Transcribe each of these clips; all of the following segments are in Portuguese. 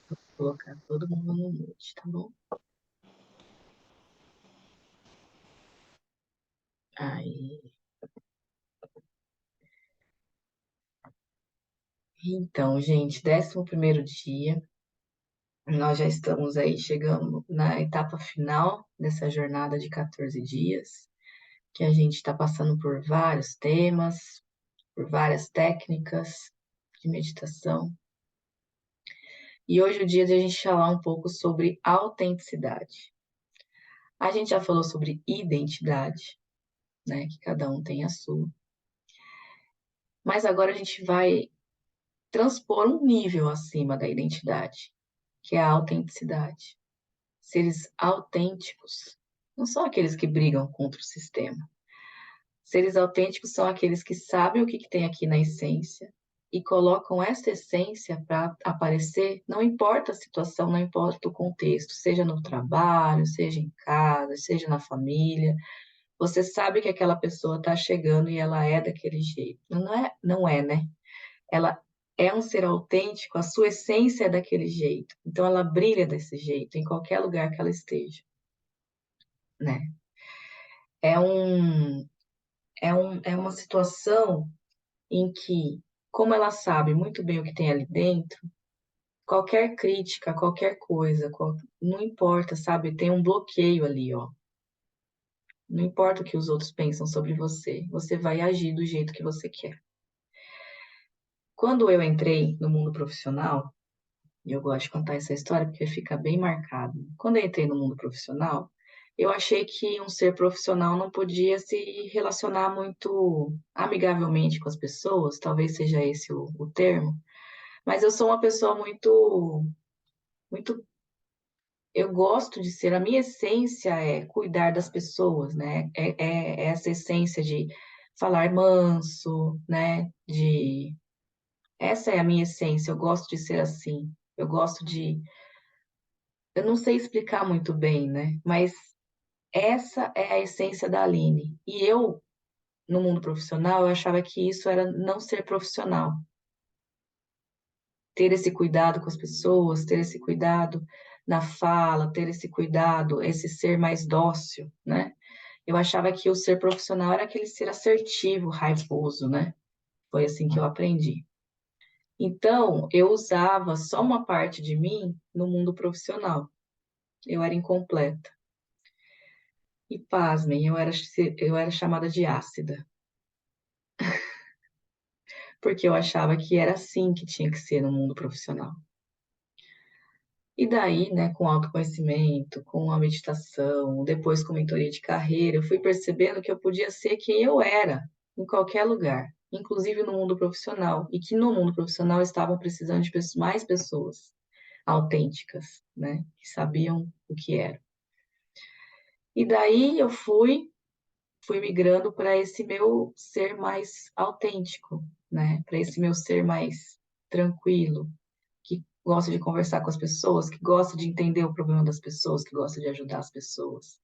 Vou colocar todo mundo no mute, tá bom? Aí. Então, gente, 11º dia. Nós já estamos aí chegando na etapa final dessa jornada de 14 dias, que a gente está passando por vários temas, por várias técnicas de meditação. E hoje é o dia de a gente falar um pouco sobre autenticidade. A gente já falou sobre identidade, né? Que cada um tem a sua. Mas agora a gente vai transpor um nível acima da identidade, que é a autenticidade. Seres autênticos não são aqueles que brigam contra o sistema. Seres autênticos são aqueles que sabem o que tem aqui na essência e colocam essa essência para aparecer, não importa a situação, não importa o contexto, seja no trabalho, seja em casa, seja na família. Você sabe que aquela pessoa está chegando e ela é daquele jeito. Não é, né? Ela é um ser autêntico, a sua essência é daquele jeito. Então ela brilha desse jeito em qualquer lugar que ela esteja, né? É um, é uma situação em que, como ela sabe muito bem o que tem ali dentro, qualquer crítica, qualquer coisa, não importa, sabe? Tem um bloqueio ali, ó. Não importa o que os outros pensam sobre você, você vai agir do jeito que você quer. Quando eu entrei no mundo profissional, e eu gosto de contar essa história porque fica bem marcado. Quando eu entrei no mundo profissional, eu achei que um ser profissional não podia se relacionar muito amigavelmente com as pessoas, talvez seja esse o termo, mas eu sou uma pessoa muito, eu gosto de ser, a minha essência é cuidar das pessoas, né? É essa essência de falar manso, né? Essa é a minha essência, eu gosto de ser assim. Eu não sei explicar muito bem, né? Mas essa é a essência da Aline. E eu, no mundo profissional, eu achava que isso era não ser profissional. Ter esse cuidado com as pessoas, ter esse cuidado na fala, ter esse cuidado, esse ser mais dócil, né? Eu achava que o ser profissional era aquele ser assertivo, raivoso, né? Foi assim que eu aprendi. Então, eu usava só uma parte de mim no mundo profissional. Eu era incompleta. E pasmem, eu era chamada de ácida, porque eu achava que era assim que tinha que ser no mundo profissional. E daí, né, com autoconhecimento, com a meditação, depois com mentoria de carreira, eu fui percebendo que eu podia ser quem eu era, em qualquer lugar, inclusive no mundo profissional, e que no mundo profissional estavam precisando de mais pessoas autênticas, né, que sabiam o que era. E daí eu fui migrando para esse meu ser mais autêntico, né? Para esse meu ser mais tranquilo, que gosta de conversar com as pessoas, que gosta de entender o problema das pessoas, que gosta de ajudar as pessoas.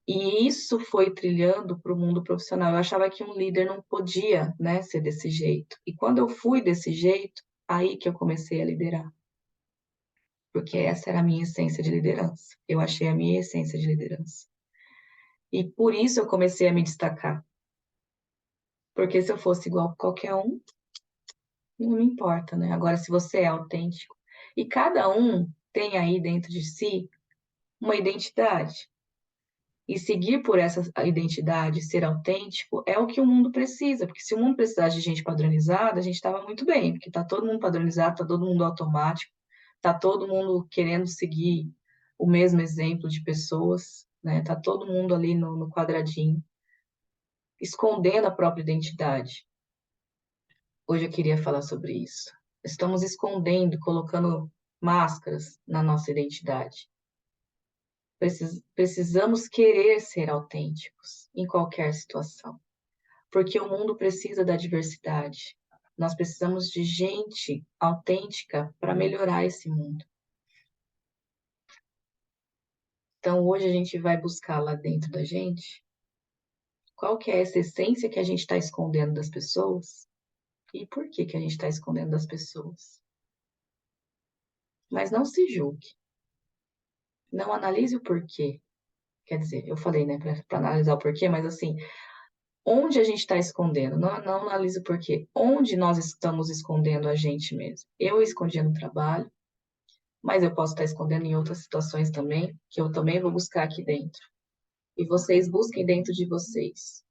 E isso foi trilhando para o mundo profissional. Eu achava que um líder não podia, né, ser desse jeito. E quando eu fui desse jeito, aí que eu comecei a liderar. Porque essa era a minha essência de liderança. Eu achei a minha essência de liderança. E por isso eu comecei a me destacar. Porque se eu fosse igual a qualquer um, não me importa, né? Agora, se você é autêntico, e cada um tem aí dentro de si uma identidade, e seguir por essa identidade, ser autêntico, é o que o mundo precisa, porque se o mundo precisasse de gente padronizada, a gente estava muito bem, porque está todo mundo padronizado, está todo mundo automático, está todo mundo querendo seguir o mesmo exemplo de pessoas, né? Está todo mundo ali no quadradinho, escondendo a própria identidade. Hoje eu queria falar sobre isso. Estamos escondendo, colocando máscaras na nossa identidade. Precisamos querer ser autênticos em qualquer situação, porque o mundo precisa da diversidade. Nós precisamos de gente autêntica para melhorar esse mundo. Então, hoje a gente vai buscar lá dentro da gente qual que é essa essência que a gente está escondendo das pessoas E por que que a gente está escondendo das pessoas? Mas não se julgue. Não analise o porquê. Quer dizer, eu falei, né, para analisar o porquê, mas assim, onde a gente está escondendo? Não analise o porquê. Onde nós estamos escondendo a gente mesmo? Eu escondi no trabalho, mas eu posso estar escondendo em outras situações também, que eu também vou buscar aqui dentro. E vocês busquem dentro de vocês.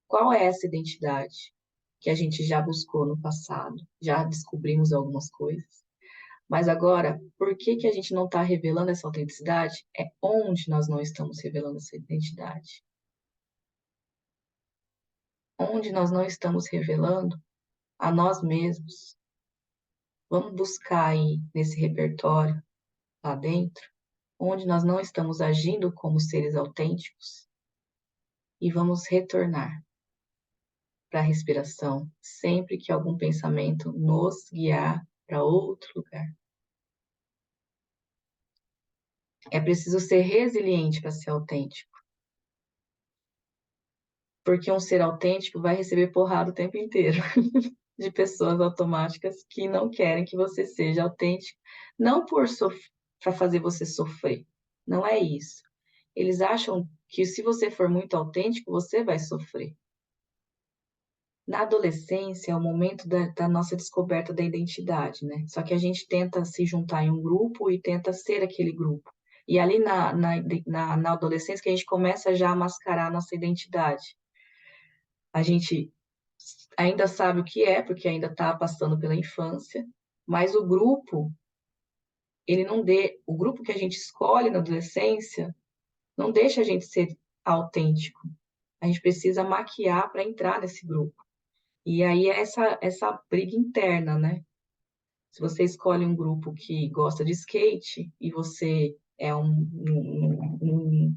Qual é essa identidade que a gente já buscou no passado? Já descobrimos algumas coisas. Mas agora, por que que a gente não está revelando essa autenticidade? É onde nós não estamos revelando essa identidade. Onde nós não estamos revelando a nós mesmos. Vamos buscar aí nesse repertório lá dentro, onde nós não estamos agindo como seres autênticos e vamos retornar para a respiração sempre que algum pensamento nos guiar para outro lugar. É preciso ser resiliente para ser autêntico, porque um ser autêntico vai receber porrada o tempo inteiro de pessoas automáticas que não querem que você seja autêntico, não para fazer você sofrer. Não é isso. Eles acham que se você for muito autêntico, você vai sofrer. Na adolescência é o momento da nossa descoberta da identidade, né? Só que a gente tenta se juntar em um grupo e tenta ser aquele grupo. E ali na adolescência que a gente começa já a mascarar a nossa identidade. A gente ainda sabe o que é, porque ainda está passando pela infância, mas o grupo, o grupo que a gente escolhe na adolescência não deixa a gente ser autêntico. A gente precisa maquiar para entrar nesse grupo. E aí é essa briga interna, né? Se você escolhe um grupo que gosta de skate e você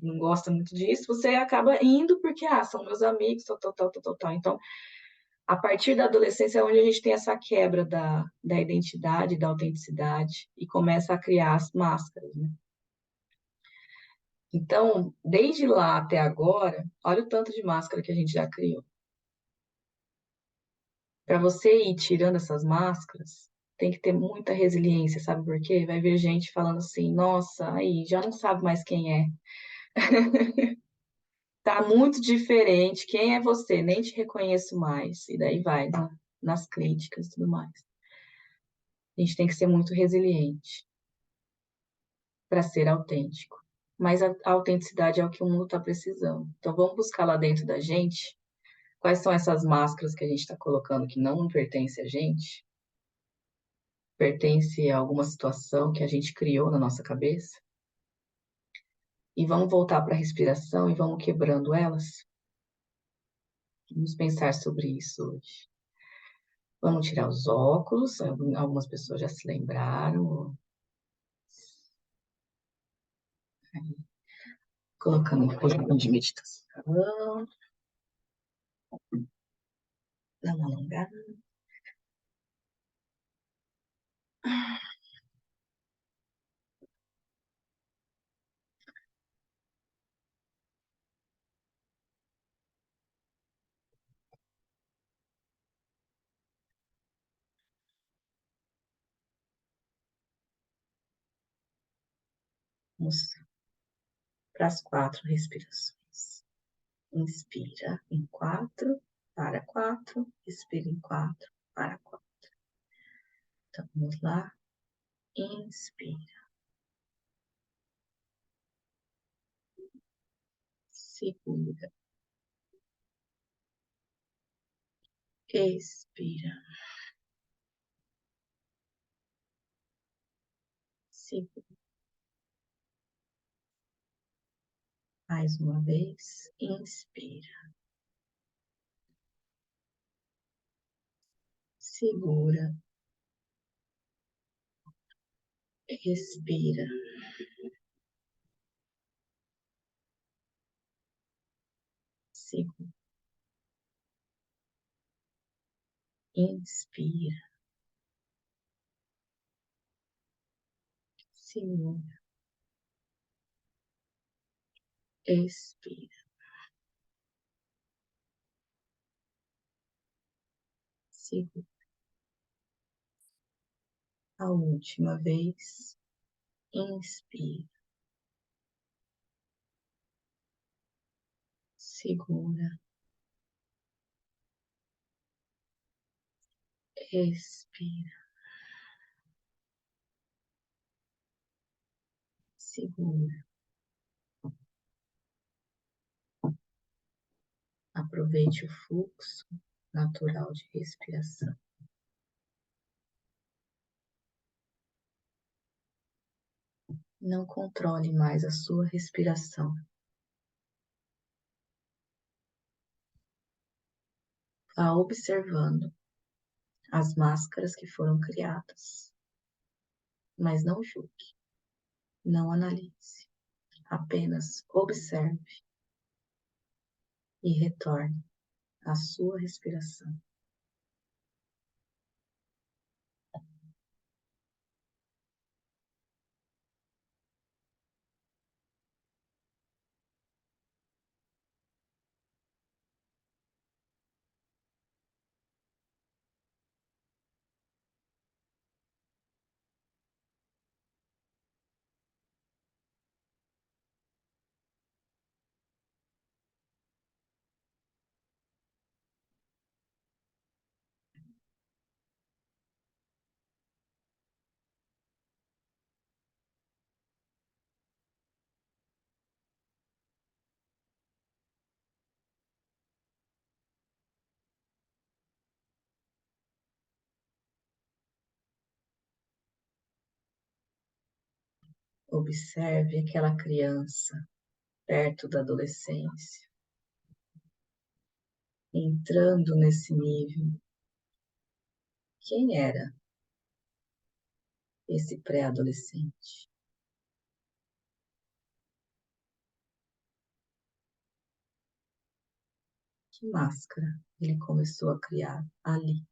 não gosta muito disso, você acaba indo porque, são meus amigos, tal, tal, tal, tal, tal, tal. Então, a partir da adolescência é onde a gente tem essa quebra da identidade, da autenticidade e começa a criar as máscaras, né? Então, desde lá até agora, olha o tanto de máscara que a gente já criou. Para você ir tirando essas máscaras, tem que ter muita resiliência, sabe por quê? Vai vir gente falando assim, nossa, aí já não sabe mais quem é. Tá muito diferente, quem é você? Nem te reconheço mais. E daí vai, nas críticas e tudo mais. A gente tem que ser muito resiliente para ser autêntico. Mas a autenticidade é o que o mundo está precisando. Então vamos buscar lá dentro da gente quais são essas máscaras que a gente está colocando que não pertence a gente, pertence a alguma situação que a gente criou na nossa cabeça. E vamos voltar para a respiração e vamos quebrando elas. Vamos pensar sobre isso hoje. Vamos tirar os óculos, algumas pessoas já se lembraram. Aí, colocando um pouquinho de meditação. Dá uma alongada. Vamos para as 4 respirações. Inspira em 4, para 4, expira em 4, para 4. Então, vamos lá. Inspira. Segura. Expira. Segura. Mais uma vez. Inspira. Segura. Respira. Segura. Inspira. Segura. Expira. Segura. A última vez. Inspira. Segura. Expira. Segura. Aproveite o fluxo natural de respiração. Não controle mais a sua respiração. Vá observando as máscaras que foram criadas, mas não julgue, não analise, apenas observe e retorne à sua respiração. Observe aquela criança perto da adolescência, entrando nesse nível. Quem era esse pré-adolescente? Que máscara ele começou a criar ali?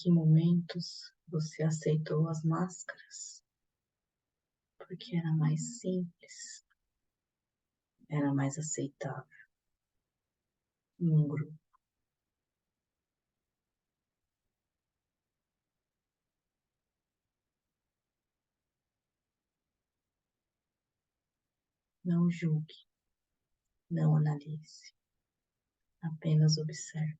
que momentos você aceitou as máscaras? Porque era mais simples, era mais aceitável em um grupo. Não julgue, não analise, apenas observe.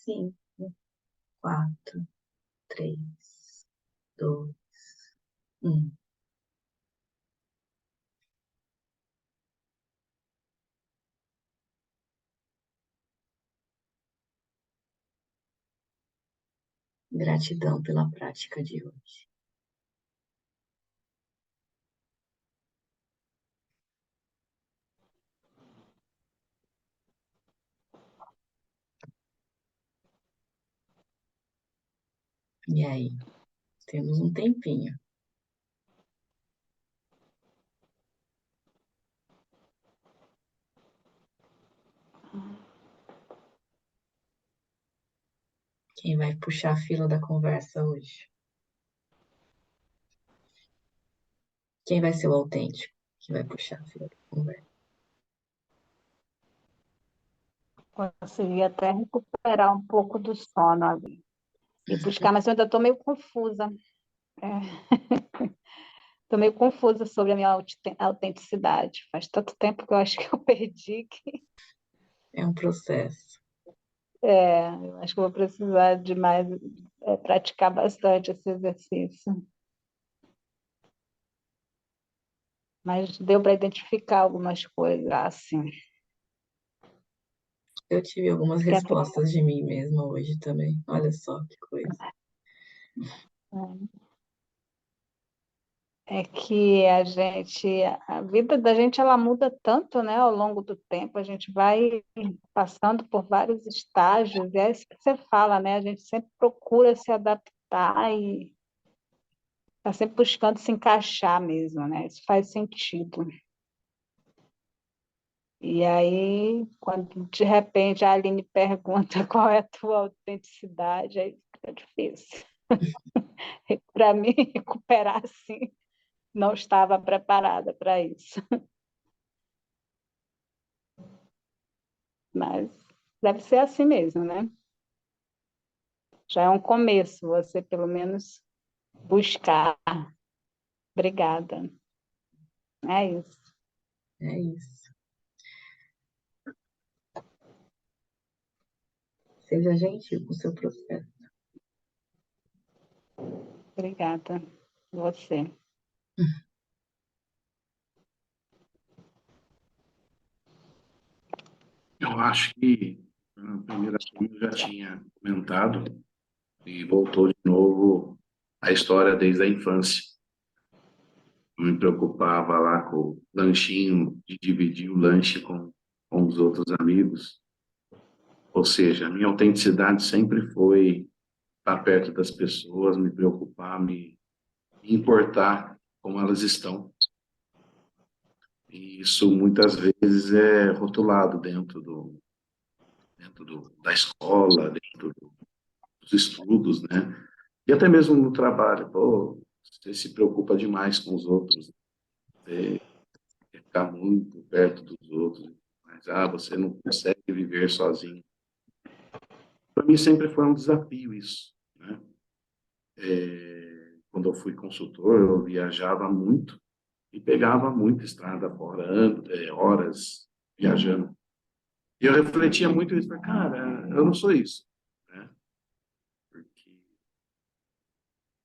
Cinco, quatro, três, dois, Hum, gratidão pela prática de hoje. E aí, temos um tempinho. Quem vai puxar a fila da conversa hoje? Quem vai ser o autêntico que vai puxar a fila da conversa? Consegui até recuperar um pouco do sono ali. E buscar, mas eu ainda estou meio confusa. Estou meio confusa sobre a minha autenticidade. Faz tanto tempo que eu acho que eu perdi que É um processo. eu acho que eu vou precisar de mais praticar bastante esse exercício. Mas deu para identificar algumas coisas assim. Eu tive algumas Quer respostas de mim mesma hoje também. Olha só que coisa. É que a vida da gente, ela muda tanto, né, ao longo do tempo, a gente vai passando por vários estágios, e é isso que você fala, né, a gente sempre procura se adaptar e está sempre buscando se encaixar mesmo, né, isso faz sentido. E aí, quando de repente a Aline pergunta qual é a tua autenticidade, aí fica difícil. Para mim, recuperar assim, não estava preparada para isso. Mas deve ser assim mesmo, né? Já é um começo, você pelo menos buscar. Obrigada. É isso. É isso. Seja gentil com o seu processo. Obrigada. Você. Eu acho que a primeira coisa eu já tinha comentado e voltou de novo a história desde a infância. Eu me preocupava lá com o lanchinho, de dividir o lanche com os outros amigos. Ou seja, a minha autenticidade sempre foi estar perto das pessoas, me preocupar, me importar como elas estão. E isso muitas vezes é rotulado da escola, dentro dos estudos, né? E até mesmo no trabalho, pô, você se preocupa demais com os outros, você quer ficar muito perto dos outros, mas você não consegue viver sozinho. Para mim sempre foi um desafio isso, né? Quando eu fui consultor, eu viajava muito e pegava muita estrada fora, horas viajando. E eu refletia muito isso, cara, eu não sou isso, né? Porque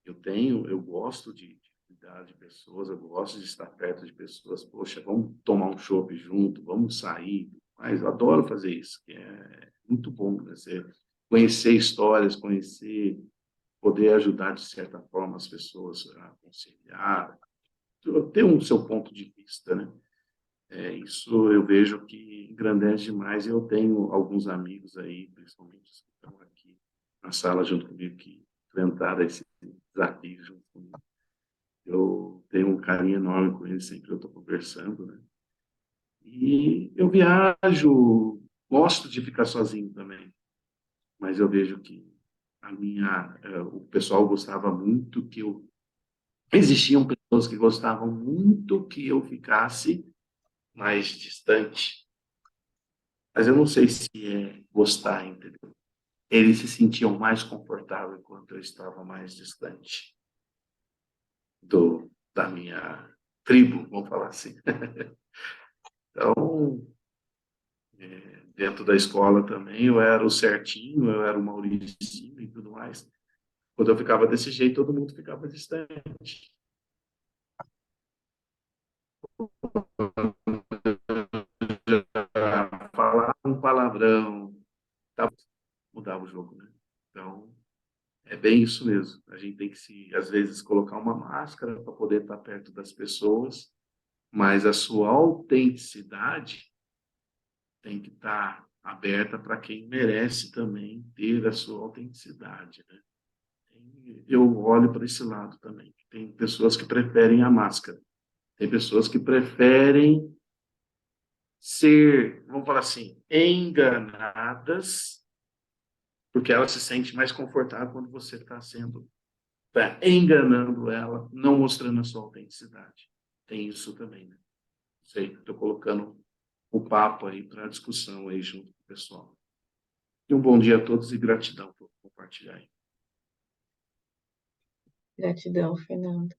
eu gosto de cuidar de pessoas, eu gosto de estar perto de pessoas. Poxa, vamos tomar um chopp junto, vamos sair. Mas eu adoro fazer isso, que é muito bom, né? Você conhecer histórias, poder ajudar de certa forma as pessoas a conciliar, ter um seu ponto de vista, né? Isso eu vejo que engrandece demais. Eu tenho alguns amigos aí, principalmente os que estão aqui na sala junto comigo, que enfrentaram esse desafio junto comigo. Eu tenho um carinho enorme com eles, sempre eu estou conversando, né? E eu viajo, gosto de ficar sozinho também, mas eu vejo que o pessoal gostava muito que eu, existiam pessoas que gostavam muito que eu ficasse mais distante, mas eu não sei se é gostar, entendeu? Eles se sentiam mais confortáveis enquanto eu estava mais distante da minha tribo, vamos falar assim. Então, dentro da escola também, eu era o certinho, eu era o Mauricinho e tudo mais. Quando eu ficava desse jeito, todo mundo ficava distante. falar um palavrão, tá? Mudava o jogo, né? Então, é bem isso mesmo. A gente tem que se, às vezes, colocar uma máscara para poder estar perto das pessoas, mas a sua autenticidade tem que estar aberta para quem merece também ter a sua autenticidade, né? Eu olho para esse lado também. Tem pessoas que preferem a máscara. Tem pessoas que preferem ser, vamos falar assim, enganadas, porque ela se sente mais confortável quando você está sendo, tá enganando ela, não mostrando a sua autenticidade. Tem isso também, né? Sei, estou colocando o papo aí para discussão aí junto com o pessoal. E um bom dia a todos e gratidão por compartilhar aí. Gratidão, Fernando.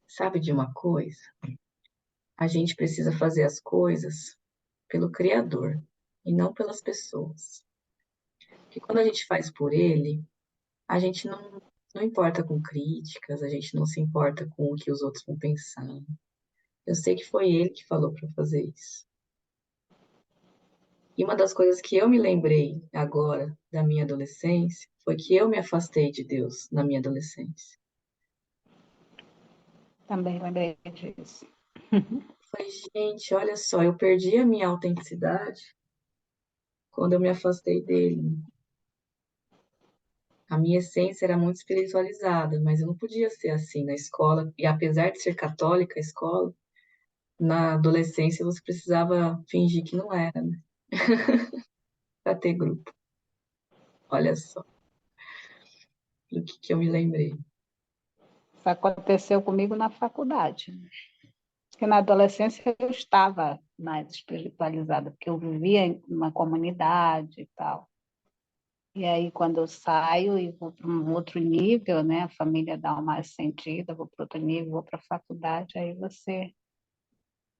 Sabe de uma coisa? A gente precisa fazer as coisas pelo Criador e não pelas pessoas. Porque quando a gente faz por ele, a gente não importa com críticas, a gente não se importa com o que os outros vão pensar. Eu sei que foi ele que falou para fazer isso. E uma das coisas que eu me lembrei agora da minha adolescência foi que eu me afastei de Deus na minha adolescência. Também lembrei disso. Falei, gente, olha só, eu perdi a minha autenticidade quando eu me afastei dele. A minha essência era muito espiritualizada, mas eu não podia ser assim na escola. E apesar de ser católica a escola, na adolescência você precisava fingir que não era, né? Para ter grupo. Olha só do que eu me lembrei. Isso aconteceu comigo na faculdade. Porque na adolescência eu estava mais espiritualizada, porque eu vivia em uma comunidade e tal. E aí, quando eu saio e vou para um outro nível, né, a família dá uma sentida, vou para outro nível, vou para a faculdade, aí você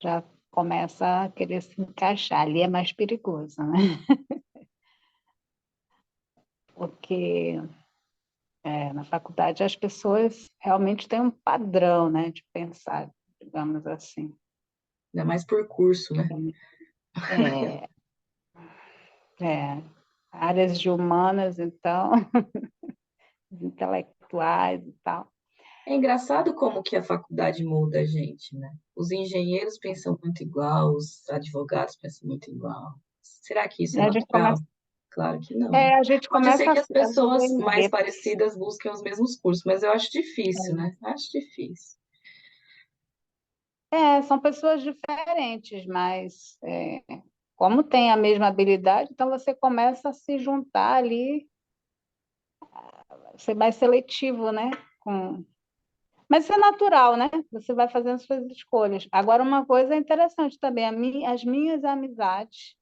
já começa a querer se encaixar. Ali é mais perigoso, né? Porque na faculdade as pessoas realmente têm um padrão, né, de pensar, digamos assim. Ainda mais por curso, né? É, áreas de humanas, então, intelectuais e tal. É engraçado como que a faculdade muda a gente, né? Os engenheiros pensam muito igual, os advogados pensam muito igual. Será que isso E é a gente natural? começa, Claro que não, né? a gente Pode ser começa que as a ver pessoas em mais redes. parecidas busquem os mesmos cursos, mas eu acho difícil, né? Acho difícil. São pessoas diferentes, mas como tem a mesma habilidade, então você começa a se juntar ali, ser mais seletivo, né? Mas isso é natural, né? Você vai fazendo suas escolhas. Agora, uma coisa interessante também, as minhas amizades,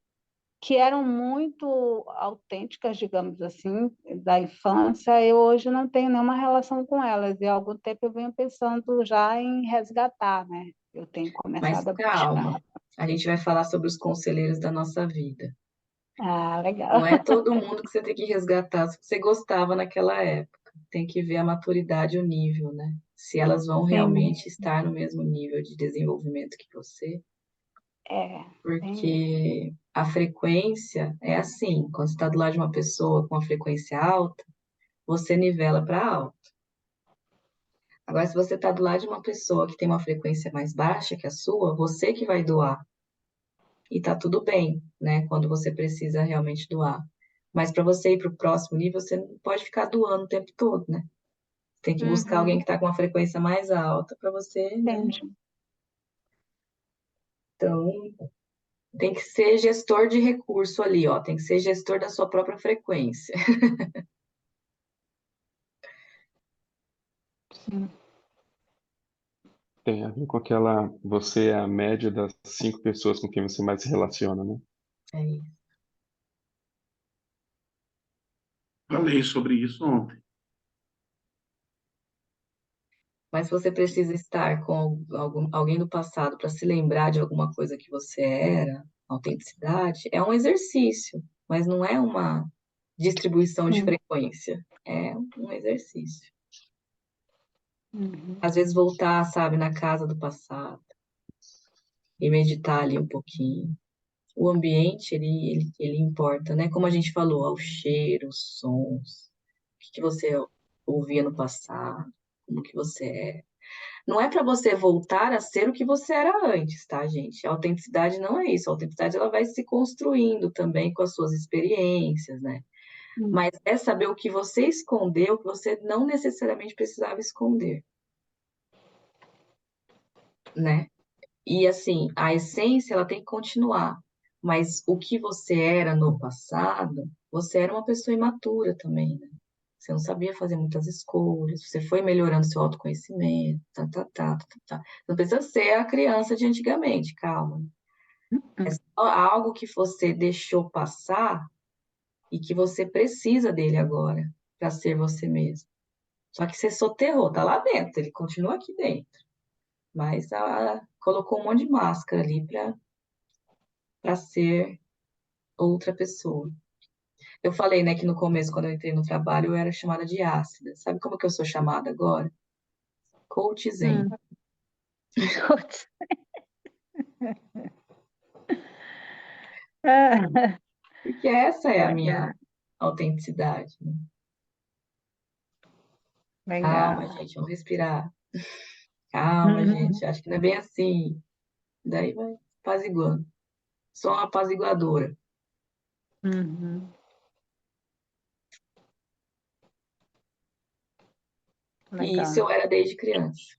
que eram muito autênticas, digamos assim, da infância, eu hoje não tenho nenhuma relação com elas. E há algum tempo eu venho pensando já em resgatar, né? Eu tenho Mas começado a buscar. calma, a gente vai falar sobre os conselheiros da nossa vida. Ah, Não legal. é todo mundo que você tem que resgatar se você gostava naquela época. Tem que ver a maturidade, o nível, né? Se elas vão Sim, realmente estar no mesmo nível de desenvolvimento que você. tem isso. Porque a frequência é assim, quando você está do lado de uma pessoa com uma frequência alta, você nivela para alto. Agora, se você está do lado de uma pessoa que tem uma frequência mais baixa que a sua, você que vai doar. E tá tudo bem, né? Quando você precisa realmente doar. Mas para você ir para o próximo nível, você não pode ficar doando o tempo todo, né? Tem que buscar alguém que Uhum, está com uma frequência mais alta para você, né? entendi. Então, tem que ser gestor de recurso ali, ó. Tem que ser gestor da sua própria frequência. Sim. Tem a ver com aquela, você é a média das 5 pessoas com quem você mais se relaciona, né? É isso. Falei sobre isso ontem. Mas você precisa estar com alguém do passado para se lembrar de alguma coisa que você era, Autenticidade é um exercício, mas não é uma distribuição de Hum. frequência. É um exercício. Uhum. Às vezes voltar, sabe, na casa do passado e meditar ali um pouquinho. O ambiente, ele importa, né? Como a gente falou, o cheiro, os sons, o que que você ouvia no passado, como que você é. Não é para você voltar a ser o que você era antes, tá, gente? A autenticidade não é isso. A autenticidade ela vai se construindo também com as suas experiências, né? Hum. Mas é saber o que você escondeu, que você não necessariamente precisava esconder, né? E assim, a essência ela tem que continuar. Mas o que você era no passado, você era uma pessoa imatura também, né? Você não sabia fazer muitas escolhas, você foi melhorando seu autoconhecimento, tá. Não precisa ser a criança de antigamente, calma. É só algo que você deixou passar e que você precisa dele agora para ser você mesmo. Só que você soterrou, tá lá dentro, ele continua aqui dentro. Mas colocou um monte de máscara ali para ser outra pessoa. Eu falei, né, que no começo, quando eu entrei no trabalho, eu era chamada de ácida. Sabe como que eu sou chamada agora? Coach Zen. Hum. Ah, Porque essa é a minha legal, autenticidade, né? Calma, legal. gente, vamos respirar. Calma, Uhum. gente, acho que não é bem assim. Daí vai apaziguando. Sou uma apaziguadora. Uhum. E isso eu Legal. era desde criança.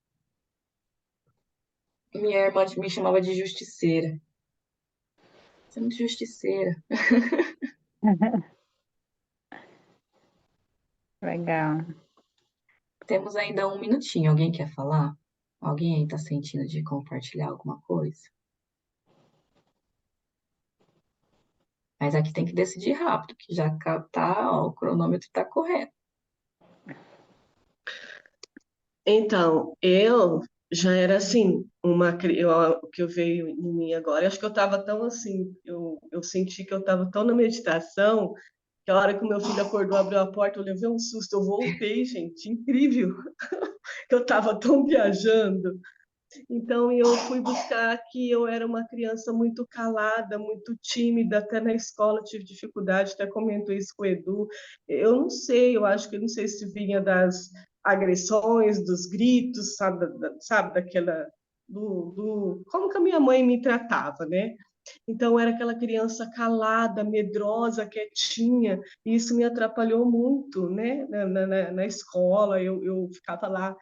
Minha irmã me chamava de justiceira. Você é muito justiceira. Legal. Temos ainda um minutinho. Alguém quer falar? Alguém aí tá sentindo de compartilhar alguma coisa? Mas aqui tem que decidir rápido, que já tá, ó, o cronômetro tá correto. Então, eu já era assim, o que eu veio em mim agora, eu acho que eu estava tão assim, eu senti que eu estava tão na meditação, que a hora que o meu filho acordou, abriu a porta, eu levei um susto, eu voltei, gente, incrível, que eu estava tão viajando. Então, eu fui buscar que eu era uma criança muito calada, muito tímida, até na escola tive dificuldade, até comentou isso com o Edu. Eu não sei, eu acho que eu não sei se vinha das agressões, dos gritos, sabe, sabe daquela como que a minha mãe me tratava, né? Então, era aquela criança calada, medrosa, quietinha, e isso me atrapalhou muito, né? Na escola, eu ficava lá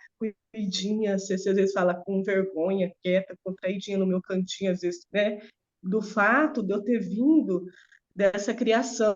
cuidinha, você às vezes fala com vergonha, quieta, contraidinha no meu cantinho, às vezes, né? Do fato de eu ter vindo dessa criação